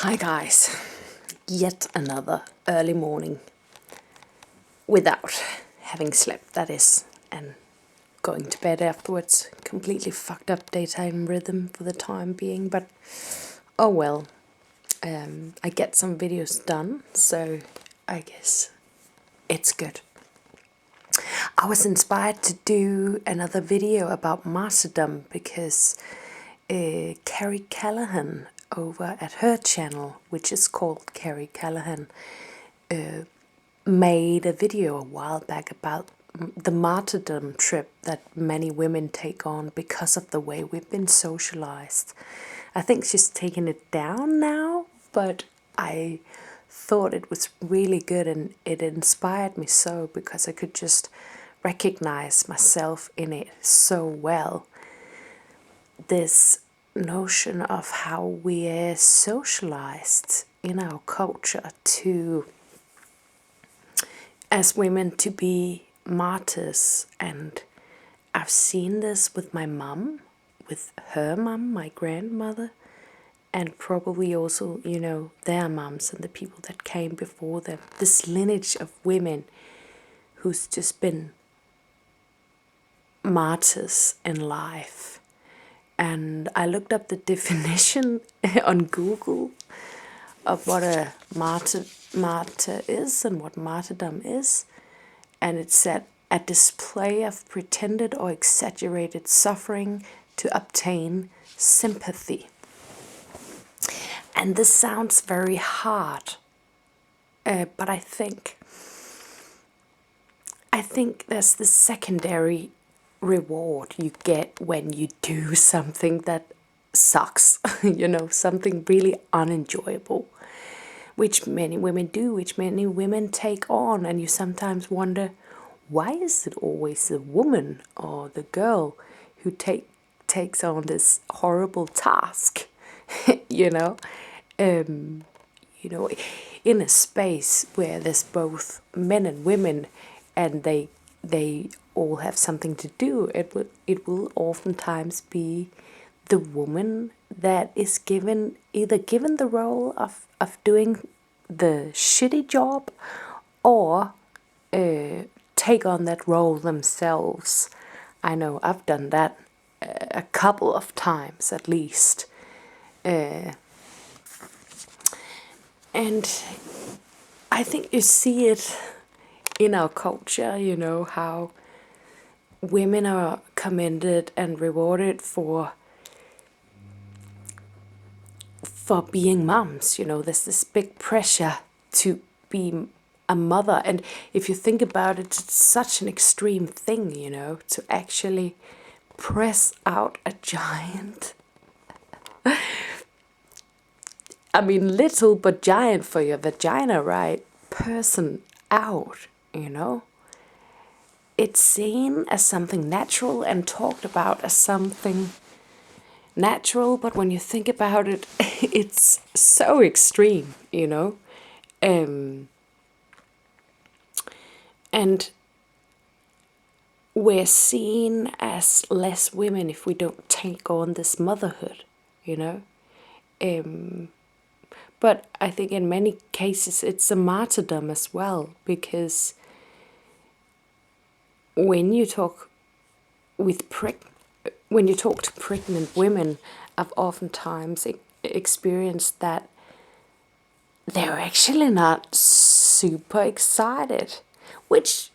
Hi guys, yet another early morning without having slept, that is, and going to bed afterwards. Completely fucked up daytime rhythm for the time being, but oh well. I get some videos done, so I guess it's good. I was inspired to do another video about martyrdom because Carrie Callahan over at her channel, which is called Carrie Callahan, made a video a while back about the martyrdom trip that many women take on because of the way we've been socialized. I think she's taken it down now, but I thought it was really good and it inspired me so because I could just recognize myself in it so well. This notion of how we are socialized in our culture to, as women, to be martyrs. And I've seen this with my mum, with her mum, my grandmother, and probably also, their mums and the people that came before them. This lineage of women who's just been martyrs in life. And I looked up the definition on Google of what a martyr is and what martyrdom is. And it said, a display of pretended or exaggerated suffering to obtain sympathy. And this sounds very hard, but I think there's this secondary reward you get when you do something that sucks, something really unenjoyable, which many women do, which many women take on, and you sometimes wonder, why is it always the woman or the girl who takes on this horrible task, in a space where there's both men and women, and they all have something to do. It will oftentimes be the woman that is either given the role of doing the shitty job or take on that role themselves. I know I've done that a couple of times at least. And I think you see it in our culture, how women are commended and rewarded for being mums. There's this big pressure to be a mother, and if you think about it, it's such an extreme thing, to actually press out a giant, I mean little but giant for your vagina, right, person out, It's seen as something natural and talked about as something natural, but when you think about it, it's so extreme, and we're seen as less women if we don't take on this motherhood, but I think in many cases it's a martyrdom as well, because when you talk to pregnant women, I've oftentimes experienced that they're actually not super excited, which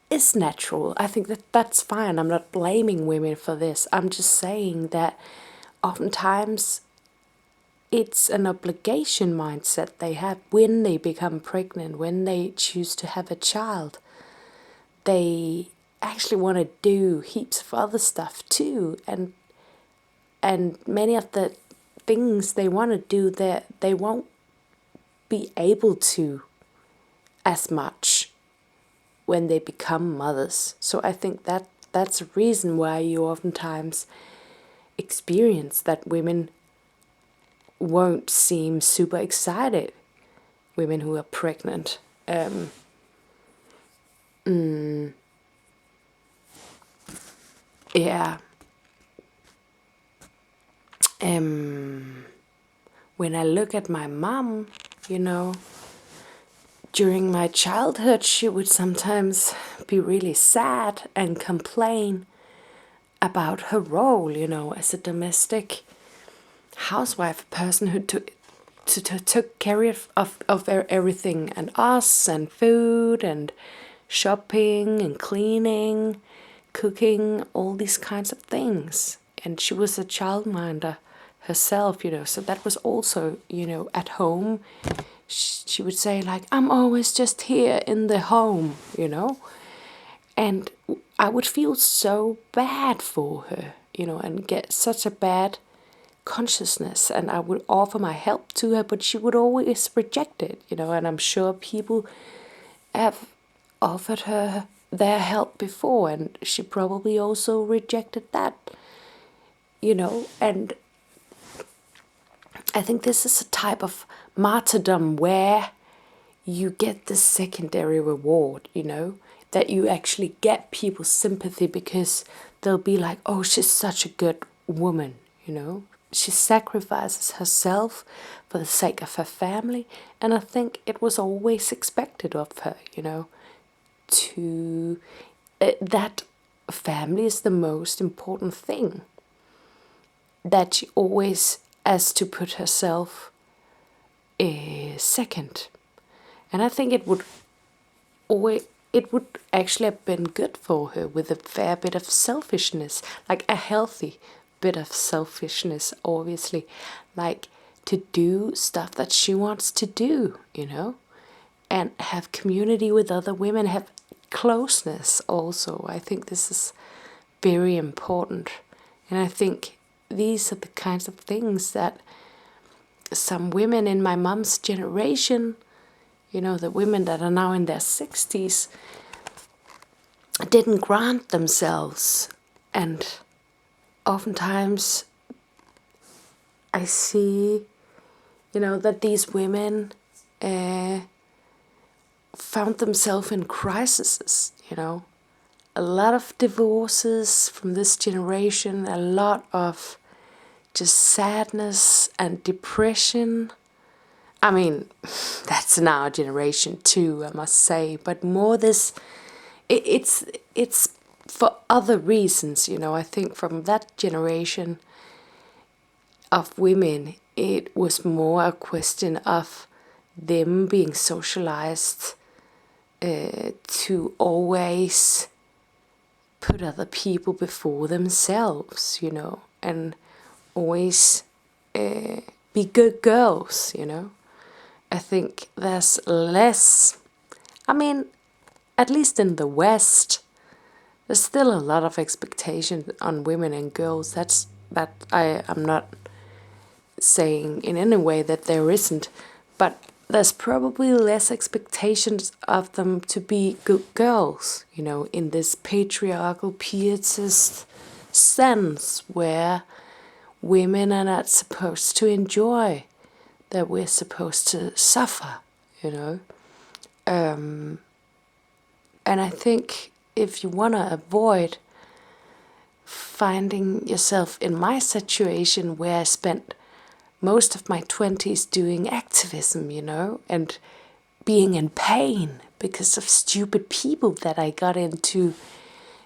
is natural. I think that's fine. I'm not blaming women for this. I'm just saying that oftentimes it's an obligation mindset they have when they become pregnant, when they choose to have a child. They actually want to do heaps of other stuff too, and many of the things they want to do, they won't be able to as much when they become mothers. So I think that's a reason why you oftentimes experience that women won't seem super excited, women who are pregnant. Yeah. when I look at my mom, during my childhood, she would sometimes be really sad and complain about her role, as a domestic housewife, a person who took care of everything, and us, and food, and shopping, and cleaning, cooking, all these kinds of things. And she was a childminder herself, so that was also, at home. She would say, like, I'm always just here in the home, and I would feel so bad for her, and get such a bad consciousness, and I would offer my help to her, but she would always reject it, and I'm sure people have offered her their help before, and she probably also rejected that, and I think this is a type of martyrdom where you get the secondary reward, that you actually get people's sympathy because they'll be like, oh, she's such a good woman, She sacrifices herself for the sake of her family, and I think it was always expected of her, that family is the most important thing. That she always has to put herself second. And I think it would actually have been good for her with a fair bit of selfishness, like a healthy bit of selfishness, obviously, like to do stuff that she wants to do, and have community with other women, have closeness also. I think this is very important. And I think these are the kinds of things that some women in my mom's generation, the women that are now in their 60s, didn't grant themselves. And oftentimes I see, that these women found themselves in crises, A lot of divorces from this generation, a lot of just sadness and depression. I mean, that's in our generation too, I must say, but more this, it's for other reasons, I think from that generation of women, it was more a question of them being socialized to always put other people before themselves, and always be good girls, I think there's less, at least in the West, there's still a lot of expectation on women and girls. I'm not saying in any way that there isn't, but there's probably less expectations of them to be good girls, in this patriarchal pietist sense where women are not supposed to enjoy, that we're supposed to suffer, And I think if you want to avoid finding yourself in my situation where I spent most of my 20s doing activism, and being in pain because of stupid people that I got into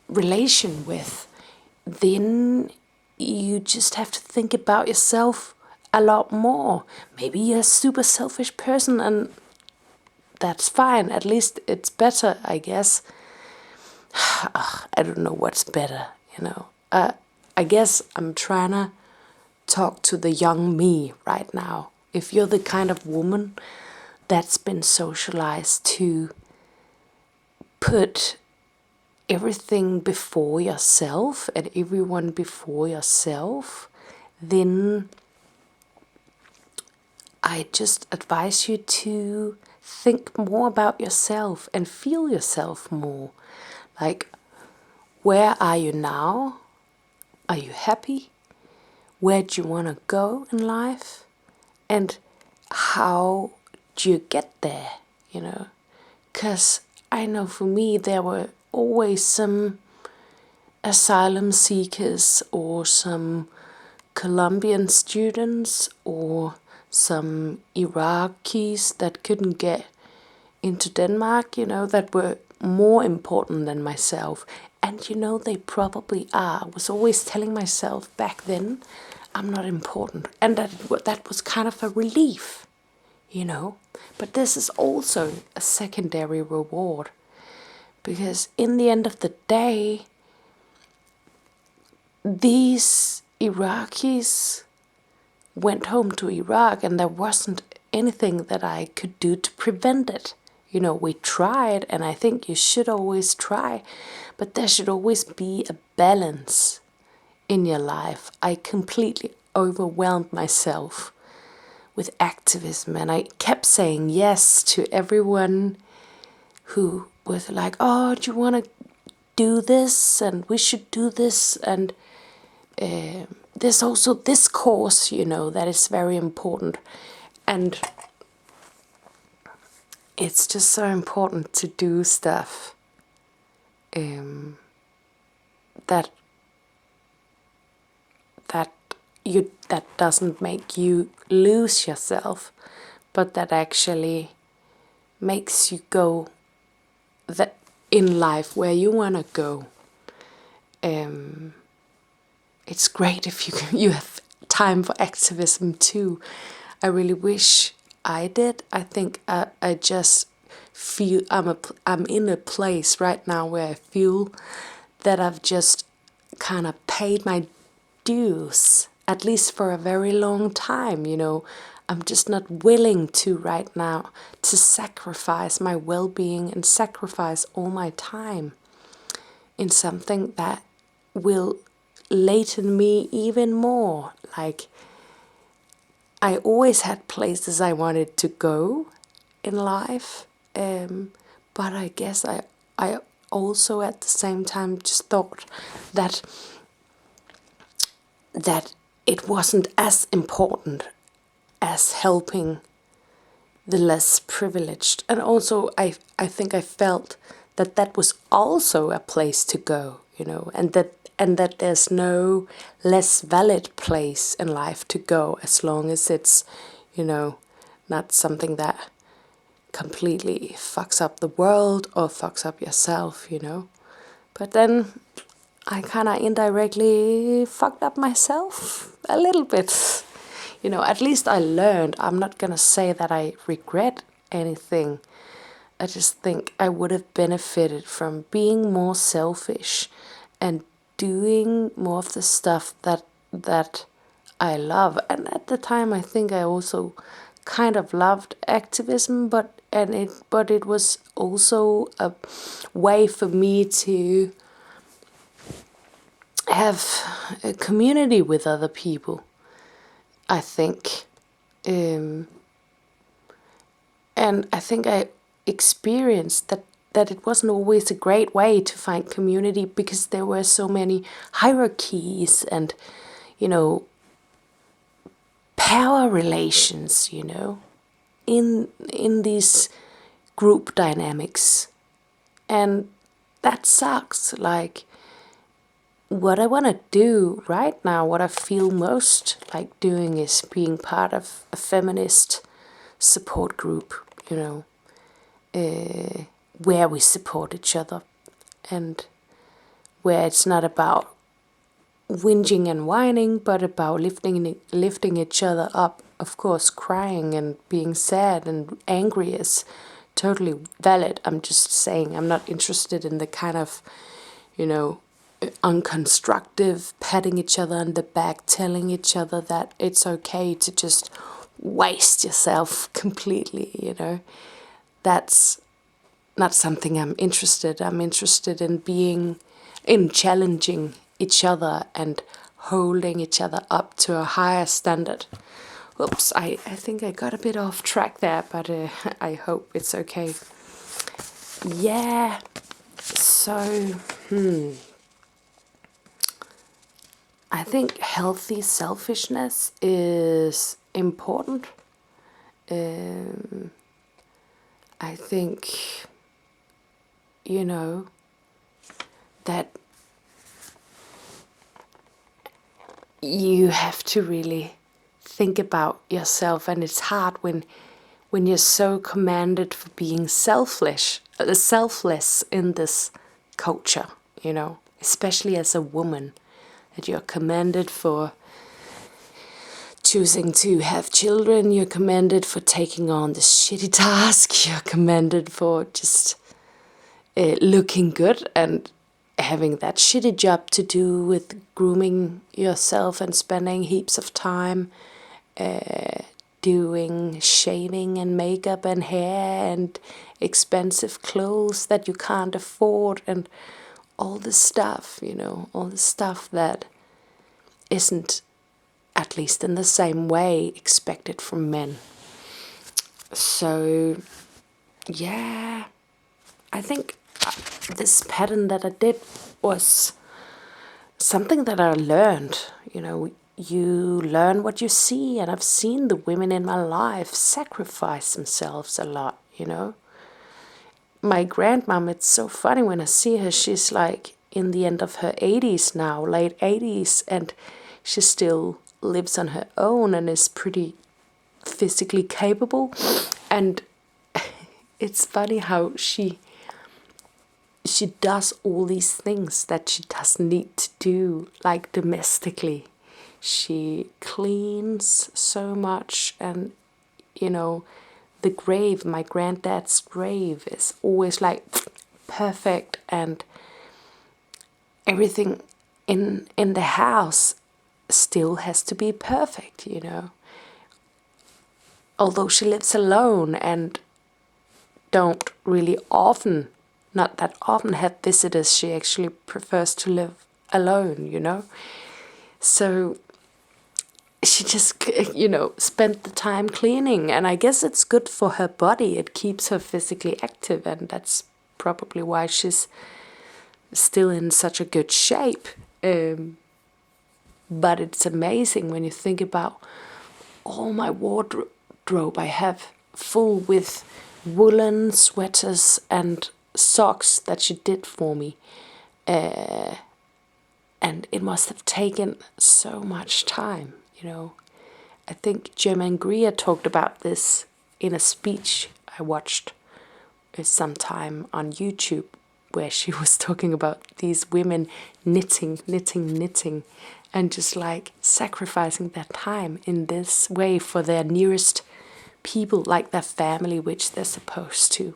relation with, then you just have to think about yourself a lot more. Maybe you're a super selfish person, and that's fine. At least it's better, I guess. I don't know what's better, I guess I'm trying to talk to the young me right now. If you're the kind of woman that's been socialized to put everything before yourself and everyone before yourself, then I just advise you to think more about yourself and feel yourself more. Like, where are you now? Are you happy? Where do you want to go in life? And how do you get there, Because I know for me there were always some asylum seekers or some Colombian students or some Iraqis that couldn't get into Denmark, that were more important than myself. And they probably are. I was always telling myself back then, I'm not important. And that was kind of a relief, But this is also a secondary reward. Because in the end of the day, these Iraqis went home to Iraq, and there wasn't anything that I could do to prevent it. We tried, and I think you should always try, but there should always be a balance in your life. I completely overwhelmed myself with activism, and I kept saying yes to everyone who was like, oh, do you want to do this? And we should do this. And there's also this course, that is very important. And it's just so important to do stuff that doesn't make you lose yourself, but that actually makes you go that in life where you want to go. It's great if you have time for activism too. I really wish I did. I think I just feel I'm in a place right now where I feel that I've just kind of paid my dues, at least for a very long time. I'm just not willing to right now to sacrifice my well-being and sacrifice all my time in something that will laten me even more. Like, I always had places I wanted to go in life, but I guess I also at the same time just thought that it wasn't as important as helping the less privileged. And also I think I felt that was also a place to go, and that there's no less valid place in life to go, as long as it's, not something that completely fucks up the world or fucks up yourself, But then I kind of indirectly fucked up myself a little bit. At least I learned. I'm not going to say that I regret anything. I just think I would have benefited from being more selfish and doing more of the stuff that I love. And at the time, I think I also kind of loved activism, but it was also a way for me to have a community with other people, I think. And I think I experienced that it wasn't always a great way to find community, because there were so many hierarchies and, power relations, in these group dynamics. And that sucks. Like, what I want to do right now, what I feel most like doing, is being part of a feminist support group, where we support each other, and where it's not about whinging and whining, but about lifting each other up. Of course, crying and being sad and angry is totally valid. I'm just saying I'm not interested in the kind of, unconstructive patting each other on the back, telling each other that it's okay to just waste yourself completely, That's not something I'm interested. I'm interested in challenging each other and holding each other up to a higher standard. Oops, I think I got a bit off track there, but I hope it's okay. Yeah, so, I think healthy selfishness is important. I think, that you have to really think about yourself, and it's hard when you're so commanded for being selfless in this culture, especially as a woman, that you're commanded for choosing to have children, you're commanded for taking on this shitty task, you're commanded for just looking good and having that shitty job to do with grooming yourself and spending heaps of time doing shaving and makeup and hair and expensive clothes that you can't afford, and all this stuff, all this stuff that isn't, at least in the same way, expected from men. So, yeah, I think this pattern that I did was something that I learned. You learn what you see, and I've seen the women in my life sacrifice themselves a lot, My grandmom, it's so funny when I see her, she's like in the end of her 80s now, late 80s, and she still lives on her own and is pretty physically capable. And it's funny how she does all these things that she doesn't need to do, like domestically. She cleans so much, and the grave, my granddad's grave, is always like perfect, and everything in the house still has to be perfect, Although she lives alone and don't really often, not that often, have visitors, she actually prefers to live alone, So she just, spent the time cleaning, and I guess it's good for her body. It keeps her physically active, and that's probably why she's still in such a good shape. But it's amazing when you think about all my wardrobe I have full with woolen sweaters and socks that she did for me. And it must have taken so much time, I think Germaine Greer talked about this in a speech I watched sometime on YouTube, where she was talking about these women knitting, and just like sacrificing their time in this way for their nearest people, like their family, which they're supposed to.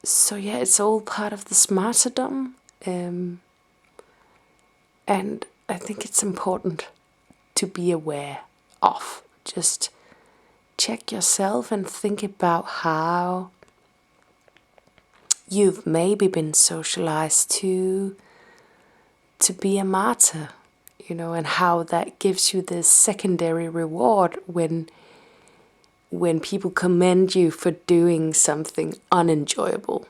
So yeah, it's all part of this martyrdom. And I think it's important to be aware of. Just check yourself and think about how you've maybe been socialized to be a martyr, and how that gives you this secondary reward when people commend you for doing something unenjoyable,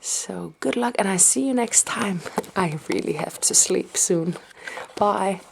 So good luck, and I see you next time. I really have to sleep soon. Bye.